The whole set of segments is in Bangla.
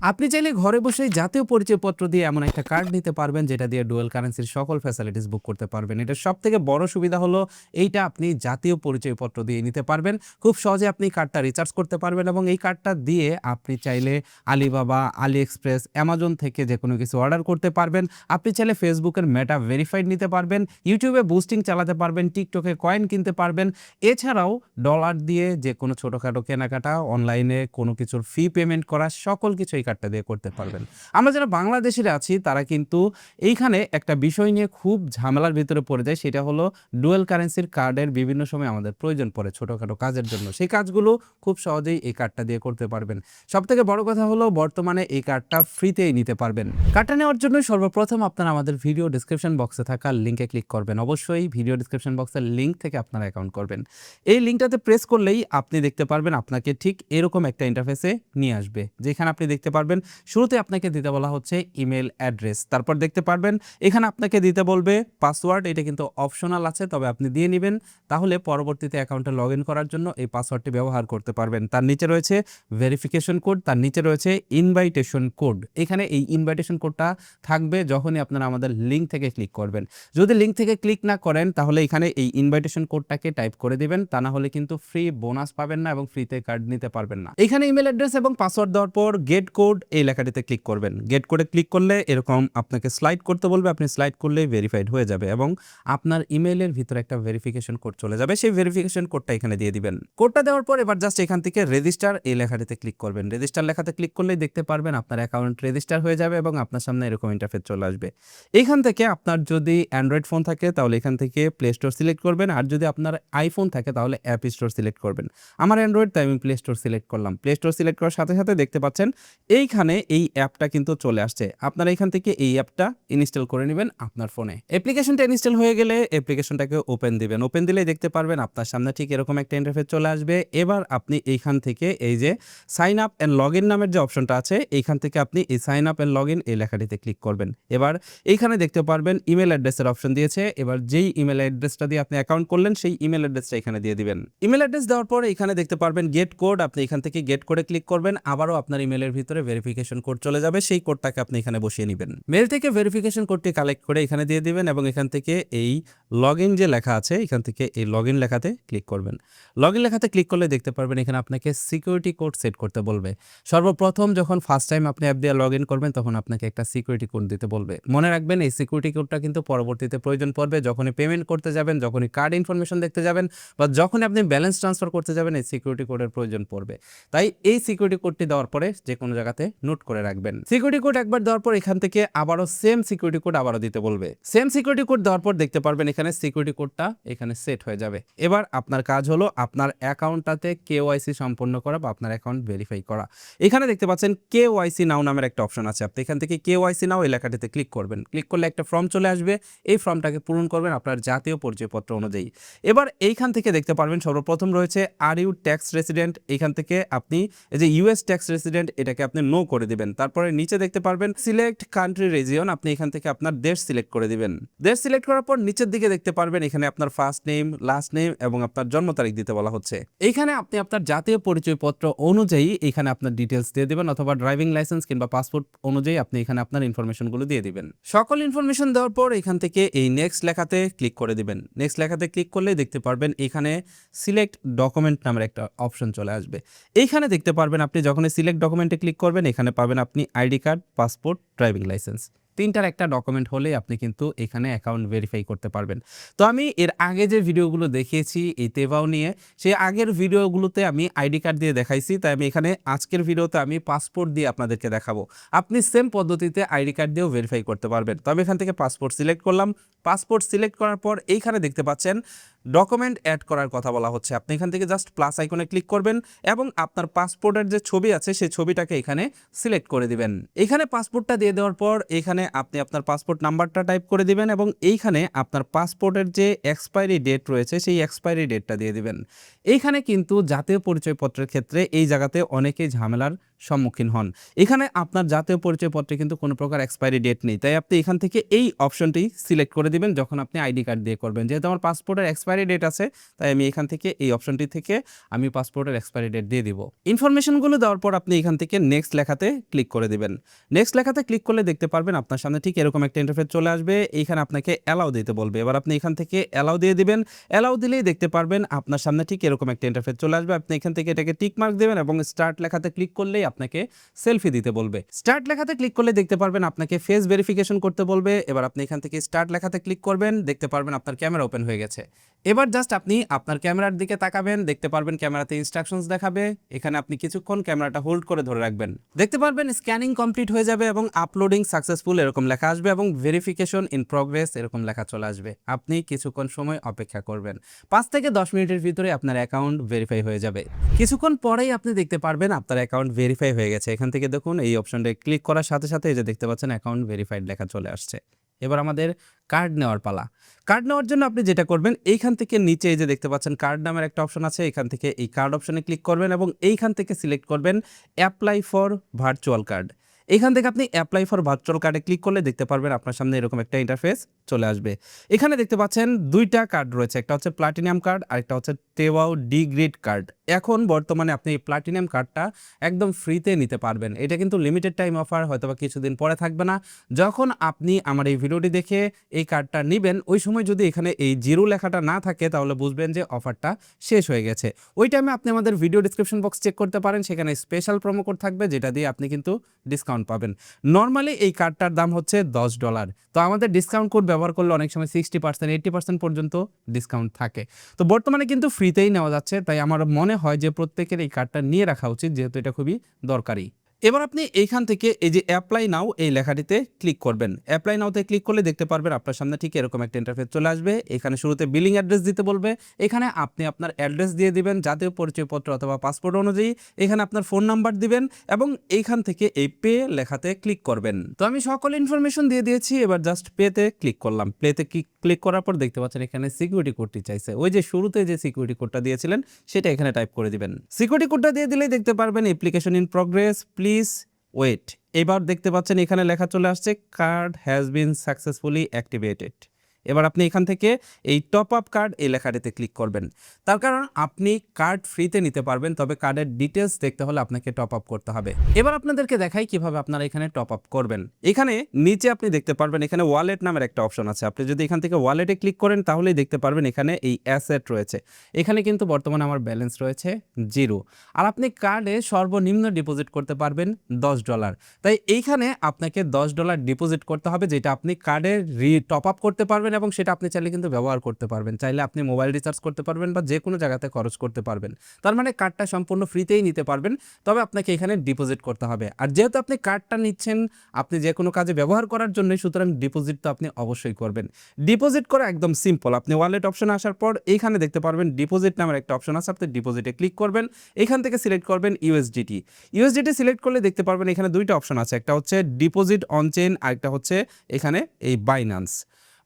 আপনি চাইলে ঘরে বসেই জাতীয় পরিচয়পত্র দিয়ে এমন একটা কার্ড নিতে পারবেন যেটা দিয়ে ডুয়াল কারেন্সির সকল ফ্যাসিলিটিস বুক করতে পারবেন। এটার সবথেকে বড় সুবিধা হলো এইটা আপনি জাতীয় পরিচয়পত্র দিয়ে নিতে পারবেন। খুব সহজে আপনি কার্ডটা রিচার্জ করতে পারবেন এবং এই কার্ডটা দিয়ে আপনি চাইলে আলিবাবা, আলিএক্সপ্রেস, অ্যামাজন থেকে যেকোনো কিছু অর্ডার করতে পারবেন। আপনি চাইলে ফেসবুকের মেটা ভেরিফাইড নিতে পারবেন, ইউটিউবে বুস্টিং চালাতে পারবেন, টিকটকে কয়েন কিনতে পারবেন। এছাড়াও ডলার দিয়ে যেকোনো ছোটখাটো কেনাকাটা, অনলাইনে কোনো কিছুর ফি পেমেন্ট করা সকল কিছু এই কার্ডটা দিয়ে করতে পারবেন। আমরা যারা বাংলাদেশিরা আছি তারা কিন্তু এইখানে একটা বিষয় নিয়ে খুব ঝামেলার ভিতরে পড়ে যায়, সেটা হলো ডুয়াল কারেন্সির কার্ডের বিভিন্ন সময় আমাদের প্রয়োজন পড়ে ছোটখাটো কাজের জন্য। সেই কাজগুলো খুব সহজেই এই কার্ডটা দিয়ে করতে পারবেন। সবথেকে বড় কথা হলো বর্তমানে এই কার্ডটা ফ্রিতেই নিতে পারবেন। কার্ডটা নেওয়ার জন্য সর্বপ্রথম আপনারা আমাদের ভিডিও ডেসক্রিপশন বক্সে থাকা লিংকে ক্লিক করবেন। অবশ্যই ভিডিও ডেসক্রিপশন বক্সের লিংক থেকে আপনারা অ্যাকাউন্ট করবেন। এই লিংকটাতে প্রেস করলেই আপনি দেখতে পারবেন আপনাকে ঠিক এরকম একটা ইন্টারফেসে নিয়ে আসবে, যেখানে আপনি দেখতে পারবেন শুরুতে আপনাকে দিতে বলা হচ্ছে ইমেল অ্যাড্রেস। তারপর দেখতে পারবেন এখানে আপনাকে দিতে বলবে পাসওয়ার্ড। এটা কিন্তু অপশনাল আছে, তবে আপনি দিয়ে নেবেন, তাহলে পরবর্তীতে অ্যাকাউন্টে লগ ইন করার জন্য এই পাসওয়ার্ডটি ব্যবহার করতে পারবেন। তার নিচে রয়েছে ভেরিফিকেশন কোড, তার নিচে রয়েছে ইনভাইটেশন কোড। এখানে এই ইনভাইটেশন কোডটা থাকবে যখনই আপনারা আমাদের লিঙ্ক থেকে ক্লিক করবেন। যদি লিঙ্ক থেকে ক্লিক না করেন তাহলে এখানে এই ইনভাইটেশন কোডটাকে টাইপ করে দিবেন, তা না হলে কিন্তু ফ্রি বোনাস পাবেন না এবং ফ্রিতে কার্ড নিতে পারবেন না। এখানে ইমেল অ্যাড্রেস এবং পাসওয়ার্ড দেওয়ার পর গেট কোড এই লেখাটিতে ক্লিক করবেন। গেট কোডে ক্লিক করলে এরকম আপনাকে স্লাইড করতে বলবে, আপনি স্লাইড করলেই ভেরিফাইড হয়ে যাবে এবং আপনার ইমেইলের ভিতরে একটা ভেরিফিকেশন কোড চলে যাবে। সেই ভেরিফিকেশন কোডটা এখানে দিয়ে দিবেন। কোডটা দেওয়ার পর এবার জাস্ট এখান থেকে রেজিস্টার এই লেখাটিতে ক্লিক করবেন। রেজিস্টার লেখাতে ক্লিক করলেই দেখতে পারবেন আপনার অ্যাকাউন্ট রেজিস্টার হয়ে যাবে এবং আপনার সামনে এরকম ইন্টারফেস চলে আসবে। এখান থেকে আপনার যদি অ্যান্ড্রয়েড ফোন থাকে তাহলে এখান থেকে প্লে স্টোর সিলেক্ট করবেন, আর যদি আপনার আইফোন থাকে তাহলে অ্যাপ স্টোর সিলেক্ট করবেন। আমার অ্যান্ড্রয়েড, তাই আমি প্লে স্টোর সিলেক্ট করলাম। প্লে স্টোর সিলেক্ট করার সাথে সাথে দেখতে পাচ্ছেন এইখানে এই অ্যাপটা কিন্তু চলে আসছে। আপনারা এখান থেকে এই অ্যাপটা ইনস্টল করে নেবেন আপনার ফোনে। অ্যাপ্লিকেশনটা ইনস্টল হয়ে গেলে অ্যাপ্লিকেশনটাকে ওপেন দিবেন। ওপেন দিলেই দেখতে পারবেন আপনার সামনে ঠিক এরকম একটা ইন্টারফেস চলে আসবে। এবার আপনি এইখান থেকে এই যে sign up and log in নামের যে অপশনটা আছে, এইখান থেকে আপনি এই sign up and log in এই লেখাটিতে ক্লিক করবেন। এবার এইখানে দেখতে পারবেন ইমেল অ্যাড্রেসের অপশন দিয়েছে। এবার যেই ইমেল অ্যাড্রেসটা দিয়ে আপনি অ্যাকাউন্ট করলেন সেই ইমেল অ্যাড্রেসটা এখানে দিয়ে দিবেন। ইমেল অ্যাড্রেস দেওয়ার পর এখানে দেখতে পারবেন গেট কোড, আপনি এখান থেকে গেট কোডে ক্লিক করবেন। আবারও আপনার ইমেলের ভিতরে ভেরিফিকেশন কোড চলে যাবে, সেই কোডটাকে আপনি এখানে বসিয়ে নেবেন। মেল থেকে ভেরিফিকেশন কোডটি কালেক্ট করে এখানে দিয়ে দিবেন এবং এখান থেকে এই লগ ইন যে লেখা আছে এখান থেকে এই লগ ইন লেখাতে ক্লিক করবেন। লগ ইন লেখাতে ক্লিক করলে দেখতে পারবেন এখানে আপনাকে সিকিউরিটি কোড সেট করতে বলবে। সর্বপ্রথম যখন ফার্স্ট টাইম আপনি অ্যাপ দিয়ে লগ ইন করবেন তখন আপনাকে একটা সিকিউরিটি কোড দিতে বলবে। মনে রাখবেন এই সিকিউরিটি কোডটা কিন্তু পরবর্তীতে প্রয়োজন পড়বে যখনই পেমেন্ট করতে যাবেন, যখনই কার্ড ইনফরমেশন দেখতে যাবেন বা যখনই আপনি ব্যালেন্স ট্রান্সফার করতে যাবেন, এই সিকিউরিটি কোডের প্রয়োজন পড়বে। তাই এই সিকিউরিটি কোডটি দেওয়ার পরে যে কোনো জায়গাতে নোট করে রাখবেন। সিকিউরিটি কোড একবার দেওয়ার পর এখান থেকে আবারও সেম সিকিউরিটি কোড আবারও দিতে বলবে। সেম সিকিউরিটি কোড দেওয়ার পর দেখতে পারবেন এখানে সিকিউরিটি কোডটা এখানে সেট হয়ে যাবে। এবার আপনার কাজ হলো আপনার অ্যাকাউন্টটাতে কেওয়াইসি সম্পন্ন করা বা আপনার অ্যাকাউন্ট ভেরিফাই করা। এখানে দেখতে পাচ্ছেন কেওয়াইসি নাও নামের একটা অপশন আছে। আপনি এখান থেকে কেওয়াইসি নাও এই লেখাটিতে ক্লিক করবেন। ক্লিক করলে একটা ফর্ম চলে আসবে, এই ফর্মটাকে পূরণ করবেন আপনার জাতীয় পরিচয়পত্র অনুযায়ী। এবার এইখান থেকে দেখতে পারবেন সর্বপ্রথম রয়েছে আর ইউ ট্যাক্স রেসিডেন্ট। এইখান থেকে আপনি এই যে ইউএস ট্যাক্স রেসিডেন্ট এটাকে আপনি নো করে দিবেন। তারপরে নিচে দেখতে পারবেন সিলেক্ট কান্ট্রি রিজিয়ন, আপনি এখান থেকে আপনার দেশ সিলেক্ট করে দিবেন। দেশ সিলেক্ট করার পর নিচের দিকে দেখতে পারবেন এখানে আপনার ফার্স্ট নেম, লাস্ট নেম এবং আপনার জন্ম তারিখ দিতে বলা হচ্ছে। এইখানে আপনি আপনার জাতীয় পরিচয়পত্র অনুযায়ী এখানে আপনার ডিটেলস দিয়ে দিবেন, অথবা ড্রাইভিং লাইসেন্স কিংবা পাসপোর্ট অনুযায়ী আপনি এখানে আপনার ইনফরমেশনগুলো দিয়ে দিবেন। সকল ইনফরমেশন দেওয়ার পর এখান থেকে এই নেক্সট লেখাতে ক্লিক করে দিবেন। নেক্সট লেখাতে ক্লিক করলে দেখতে পারবেন এখানে সিলেক্ট ডকুমেন্ট নামের একটা অপশন চলে আসবে। এইখানে দেখতে পারবেন আপনি যখনই সিলেক্ট ডকুমেন্টে ক্লিক করবেন এখানে পাবেন আপনি ID card, passport, driving licence, তিনটার একটা ডকুমেন্ট হলেই আপনি কিন্তু এখানে অ্যাকাউন্ট ভেরিফাই করতে পারবেন। তো আমি এর আগে যে ভিডিওগুলো দেখিয়েছি এই তেভাও নিয়ে, সেই আগের ভিডিওগুলোতে আমি আইডি কার্ড দিয়ে দেখাইছি, তাই আমি এখানে আজকের ভিডিওতে আমি পাসপোর্ট দিয়ে আপনাদেরকে দেখাবো। আপনি সেম পদ্ধতিতে আইডি কার্ড দিয়েও ভেরিফাই করতে পারবেন। তো আমি এখান থেকে পাসপোর্ট সিলেক্ট করলাম। পাসপোর্ট সিলেক্ট করার পর এইখানে দেখতে পাচ্ছেন ডকুমেন্ট অ্যাড করার কথা বলা হচ্ছে। আপনি এখান থেকে জাস্ট প্লাস আইকনে ক্লিক করবেন এবং আপনার পাসপোর্টের যে ছবি আছে সেই ছবিটাকে এখানে সিলেক্ট করে দিবেন। এখানে পাসপোর্টটা দিয়ে দেওয়ার পর এখানে আপনি আপনার পাসপোর্ট নাম্বারটা টাইপ করে দিবেন এবং এইখানে আপনার পাসপোর্টের যে এক্সপায়ারি ডেট রয়েছে সেই এক্সপায়ারি ডেটটা দিয়ে দিবেন। এইখানে কিন্তু জাতীয় পরিচয়পত্রের ক্ষেত্রে এই জায়গাতে অনেকেই ঝামেলার সম্মুখীন হন। এখানে আপনার জাতীয় পরিচয়পত্রে কিন্তু কোনো প্রকার এক্সপায়ারি ডেট নেই, তাই আপনি এখান থেকে এই অপশনটি সিলেক্ট করে দিবেন যখন আপনি আইডি কার্ড দিয়ে করবেন। যেহেতু আমার পাসপোর্টের এক্সপায়ারি ডেট আছে, তাই আমি এখান থেকে এই অপশনটি থেকে আমি পাসপোর্টের এক্সপায়ারি ডেট দিয়ে দিব। ইনফরমেশনগুলো দেওয়ার পর আপনি এখান থেকে নেক্সট লেখাতে ক্লিক করে দিবেন। নেক্সট লেখাতে ক্লিক করলে দেখতে পারবেন আপনার সামনে ঠিক এরকম একটা ইন্টারফেস চলে আসবে। এইখানে আপনাকে অ্যালাউ দিতে বলবে। এবার আপনি এখান থেকে অ্যালাউ দিয়ে দিবেন। অ্যালাউ দিলেই দেখতে পারবেন আপনার সামনে ঠিক এরকম একটা ইন্টারফেস চলে আসবে। আপনি এখান থেকে এটাকে টিক মার্ক দেবেন এবং স্টার্ট লেখাতে ক্লিক করলেই আপনাকে সেলফি দিতে বলবে। স্টার্ট লেখাতে ক্লিক করলে দেখতে পারবেন আপনাকে ফেস ভেরিফিকেশন করতে বলবে। এবার আপনি এখান থেকে স্টার্ট লেখাতে ক্লিক করবেন, দেখতে পারবেন আপনার ক্যামেরা ওপেন হয়ে গেছে। এবার জাস্ট আপনি আপনার ক্যামেরার দিকে তাকাবেন, দেখতে পারবেন ক্যামেরাতে ইনস্ট্রাকশনস দেখাবে। এখানে আপনি কিছুক্ষণ ক্যামেরাটা হোল্ড করে ধরে রাখবেন, দেখতে পারবেন স্ক্যানিং কমপ্লিট হয়ে যাবে এবং আপলোডিং সাকসেসফুল এরকম লেখা আসবে এবং ভেরিফিকেশন ইন প্রগ্রেস এরকম লেখা চলে আসবে। আপনি কিছুক্ষণ সময় অপেক্ষা করবেন, 5 থেকে 10 মিনিটের ভিতরে আপনার অ্যাকাউন্ট ভেরিফাই হয়ে যাবে। কিছুক্ষণ পরেই আপনি দেখতে পারবেন আপনার অ্যাকাউন্ট ভেরিফাই হয়ে গেছে। এখান থেকে দেখুন এই অপশনটা ক্লিক করার সাথে সাথে এই যে দেখতে পাচ্ছেন অ্যাকাউন্ট ভেরিফাইড লেখা চলে আসছে। এবার আমাদের কার্ড নেওয়ার পালা। কার্ড নেওয়ার জন্য আপনি যেটা করবেন, এইখান থেকে নিচে এই যে দেখতে পাচ্ছেন কার্ড নামের একটা অপশন আছে, এখান থেকে এই কার্ড অপশনে ক্লিক করবেন এবং এইখান থেকে সিলেক্ট করবেন অ্যাপ্লাই ফর ভার্চুয়াল কার্ড। এখান থেকে আপনি অ্যাপ্লাই ফর ভার্চুয়াল কার্ডে ক্লিক করলে দেখতে পারবেন আপনার সামনে এরকম একটা ইন্টারফেস চলে আসবে। এখানে দেখতে পাচ্ছেন দুইটা কার্ড রয়েছে, একটা হচ্ছে প্লাটিনাম কার্ড আর একটা হচ্ছে টেওয়াও ডি গ্রেড কার্ড। এখন বর্তমানে আপনি এই প্লাটিনাম কার্ডটা একদম ফ্রিতে নিতে পারবেন। এটা কিন্তু লিমিটেড টাইম অফার, হয়তোবা কিছুদিন পরে থাকবে না। যখন আপনি আমার এই ভিডিওটি দেখে এই কার্ডটা নেবেন, ওই সময় যদি এখানে এই জিরো লেখাটা না থাকে তাহলে বুঝবেন যে অফারটা শেষ হয়ে গেছে। ওই টাইমে আপনি আমাদের ভিডিও ডিসক্রিপশন বক্স চেক করতে পারেন, সেখানে স্পেশাল প্রোমো কোড থাকবে যেটা দিয়ে আপনি কিন্তু ডিসকাউন্ট পাবেন। নর্মালি এই কার্ডটার দাম হচ্ছে $10, তো আমাদের ডিসকাউন্ট কোড ব্যবহার করলে অনেক সময় 60% 80% পর্যন্ত ডিসকাউন্ট থাকে। তো বর্তমানে কিন্তু ফ্রিতেই নেওয়া যাচ্ছে, তাই আমার মনে হয় যে প্রত্যেকের এই কার্ডটা নিয়ে রাখা উচিত, যেহেতু এটা খুবই দরকারি। এবার আপনি এইখান থেকে এই যে অ্যাপ্লাই নাও এই লেখাটিতে ক্লিক করবেন। অ্যাপ্লাই নাওতে ক্লিক করলে দেখতে পারবেন আপনার সামনে ঠিক এরকম একটা ইন্টারফেস চলে আসবে। এখানে শুরুতে বিলিং অ্যাড্রেস দিতে বলবে। এখানে আপনি আপনার অ্যাড্রেস দিয়ে দিবেন জাতীয় পরিচয়পত্র অথবা পাসপোর্ট অনুযায়ী। এখানে আপনার ফোন নাম্বার দিবেন এবং এইখান থেকে এই পে লেখাতে ক্লিক করবেন। তো আমি সকল ইনফরমেশন দিয়ে দিয়েছি, এবার জাস্ট পেতে ক্লিক করলাম। পেতে ক্লিক করার পর দেখতে পাচ্ছেন এখানে সিকিউরিটি কোডটি চাইছে। ওই যে শুরুতে যে সিকিউরিটি কোডটা দিয়েছিলেন সেটা এখানে টাইপ করে দিবেন। সিকিউরিটি কোডটা দিয়ে দিলেই দেখতে পারবেন application in progress, please wait. এবার দেখতে পাচ্ছেন এখানে লেখা চলে আসছে card has been successfully activated. এবার আপনি এখান থেকে এই টপ আপ কার্ড এই লেখাটিতে ক্লিক করবেন। তার কারণ আপনি কার্ড ফ্রিতে নিতে পারবেন, তবে কার্ডের ডিটেলস দেখতে হলে আপনাকে টপ আপ করতে হবে। এবার আপনাদেরকে দেখাই কিভাবে আপনারা এখানে টপ আপ করবেন। এখানে নিচে আপনি দেখতে পারবেন এখানে ওয়ালেট নামের একটা অপশন আছে। আপনি যদি এখান থেকে ওয়ালেটে ক্লিক করেন তাহলেই দেখতে পারবেন এখানে এই অ্যাসেট রয়েছে। এখানে কিন্তু বর্তমানে আমার ব্যালেন্স রয়েছে 0, আর আপনি কার্ডে সর্বনিম্ন ডিপোজিট করতে পারবেন $10। তাই এইখানে আপনাকে $10 ডিপোজিট করতে হবে, যেটা আপনি কার্ডে টপ আপ করতে পারবেন এবং সেটা আপনি চাইলে কিন্তু ব্যবহার করতে পারবেন। চাইলে আপনি মোবাইল রিচার্জ করতে পারবেন বা যে কোনো জায়গাতে খরচ করতে পারবেন। তার মানে কার্ডটা সম্পূর্ণ ফ্রিতেই নিতে পারবেন, তবে আপনাকে এখানে ডিপোজিট করতে হবে। আর যেহেতু আপনি কার্ডটা নিচ্ছেন আপনি যে কোনো কাজে ব্যবহার করার জন্য, সুতরাং ডিপোজিট তো আপনি অবশ্যই করবেন। ডিপোজিট করা একদম সিম্পল। আপনি ওয়ালেট অপশনে আসার পর এইখানে দেখতে পারবেন ডিপোজিট নামের একটা অপশন আছে, আপনি ডিপোজিটে ক্লিক করবেন। এখান থেকে সিলেক্ট করবেন ইউএসডিটি। ইউএসডিটি সিলেক্ট করলে দেখতে পারবেন এখানে দুইটা অপশন আছে, একটা হচ্ছে ডিপোজিট অন চেইন আর একটা হচ্ছে এখানে এই বাইন্যান্স।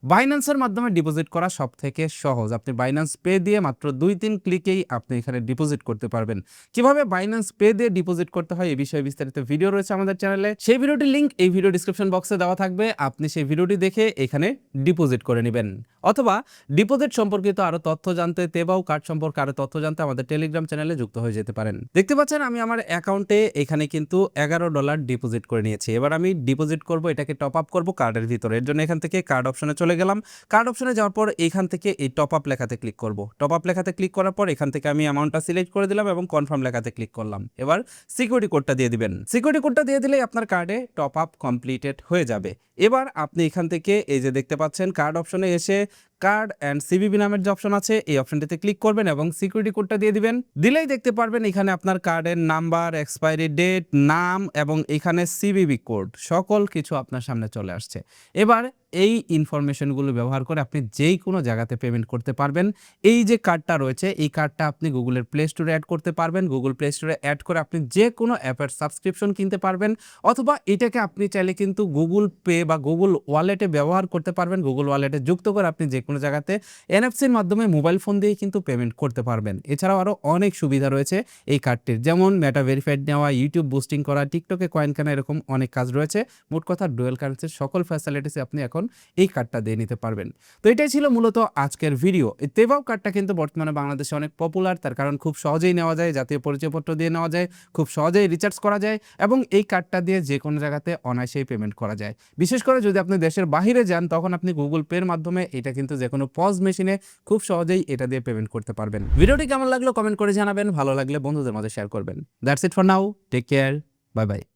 বাইন্যান্সের মাধ্যমে ডিপোজিট করা সব থেকে সহজ। আপনি বাইন্যান্স পে দিয়ে মাত্র 2-3 ক্লিকেই আপনি এখানে ডিপোজিট করতে পারবেন। কিভাবে বাইন্যান্স পে দিয়ে ডিপোজিট করতে হয় এই বিষয়ে বিস্তারিত ভিডিও রয়েছে আমাদের চ্যানেলে। সেই ভিডিওটির লিঙ্ক এই ভিডিও ডিসক্রিপশন বক্সে দেওয়া থাকবে, আপনি সেই ভিডিওটি দেখে এখানে ডিপোজিট করে নেবেন। অথবা ডিপোজিট সম্পর্কিত আরো তথ্য জানতে, তেবাও কার্ড সম্পর্কে আরো তথ্য জানতে আমাদের টেলিগ্রাম চ্যানেলে যুক্ত হয়ে যেতে পারেন। দেখতে পাচ্ছেন আমি আমার অ্যাকাউন্টে এখানে কিন্তু $11 ডিপোজিট করে নিয়েছি। এবার আমি ডিপোজিট করব, এটাকে টপ আপ করব কার্ডের ভিতরে। এর জন্য এখান থেকে কার্ড অপশনে চলে গেলাম। কার্ড অপশনে যাওয়ার পর এখান থেকে এই টপ আপ লেখাতে ক্লিক করব। টপ আপ লেখাতে ক্লিক করার পর এখান থেকে আমি অ্যামাউন্টটা সিলেক্ট করে দিলাম এবং কনফার্ম লেখাতে ক্লিক করলাম। এবার সিকিউরিটি কোডটা দিয়ে দিবেন। সিকিউরিটি কোডটা দিয়ে দিলেই আপনার কার্ডে টপ আপ কমপ্লিটেড হয়ে যাবে। এবার আপনি এখান থেকে এই যে দেখতে পাচ্ছেন কার্ড অপশনে এসে কার্ড অ্যান্ড সিভিভি নামের যে অপশন আছে এই অপশনটিতে ক্লিক করবেন এবং সিকিউরিটি কোডটা দিয়ে দিবেন। দিলেই দেখতে পারবেন এখানে আপনার কার্ডের নাম্বার, এক্সপায়ারি ডেট, নাম এবং এখানে সিভিভি কোড সকল কিছু আপনার সামনে চলে আসছে। এবার এই ইনফরমেশনগুলো ব্যবহার করে আপনি যেই কোনো জায়গাতে পেমেন্ট করতে পারবেন। এই যে কার্ডটা রয়েছে এই কার্ডটা আপনি গুগলের প্লে স্টোরে অ্যাড করতে পারবেন। গুগল প্লে স্টোরে অ্যাড করে আপনি যে কোনো অ্যাপের সাবস্ক্রিপশন কিনতে পারবেন, অথবা এটাকে আপনি চাইলে কিন্তু গুগল পে বা গুগল ওয়ালেটে ব্যবহার করতে পারবেন। গুগল ওয়ালেটে যুক্ত করে আপনি যে কোনো কোনো জায়গাতে এনএফসির মাধ্যমে মোবাইল ফোন দিয়ে কিন্তু পেমেন্ট করতে পারবেন। এছাড়াও আরও অনেক সুবিধা রয়েছে এই কার্ডটির, যেমন মেটা ভেরিফাইড নেওয়া, ইউটিউব বুস্টিং করা, টিকটকে কয়েন কেনা, এরকম অনেক কাজ রয়েছে। মোট কথা ডুয়েল কারেন্সির সকল ফ্যাসিলিটিস আপনি এখন এই কার্ডটা দিয়ে নিতে পারবেন। তো এটাই ছিল মূলত আজকের ভিডিও। এই তেভাও কার্ডটা কিন্তু বর্তমানে বাংলাদেশে অনেক পপুলার, তার কারণ খুব সহজেই নেওয়া যায়, জাতীয় পরিচয়পত্র দিয়ে নেওয়া যায়, খুব সহজেই রিচার্জ করা যায় এবং এই কার্ডটা দিয়ে যে কোনো জায়গাতে অনায়াসেই পেমেন্ট করা যায়। বিশেষ করে যদি আপনি দেশের বাহিরে যান তখন আপনি গুগল পের মাধ্যমে এটা কিন্তু যে কোনো পজ মেশিনে খুব সহজেই এটা দিয়ে পেমেন্ট করতে পারবেন। ভিডিওটি কেমন লাগলো কমেন্ট করে জানাবেন, ভালো লাগলে বন্ধুদের মাঝে শেয়ার করবেন। That's it for now, take care, bye by.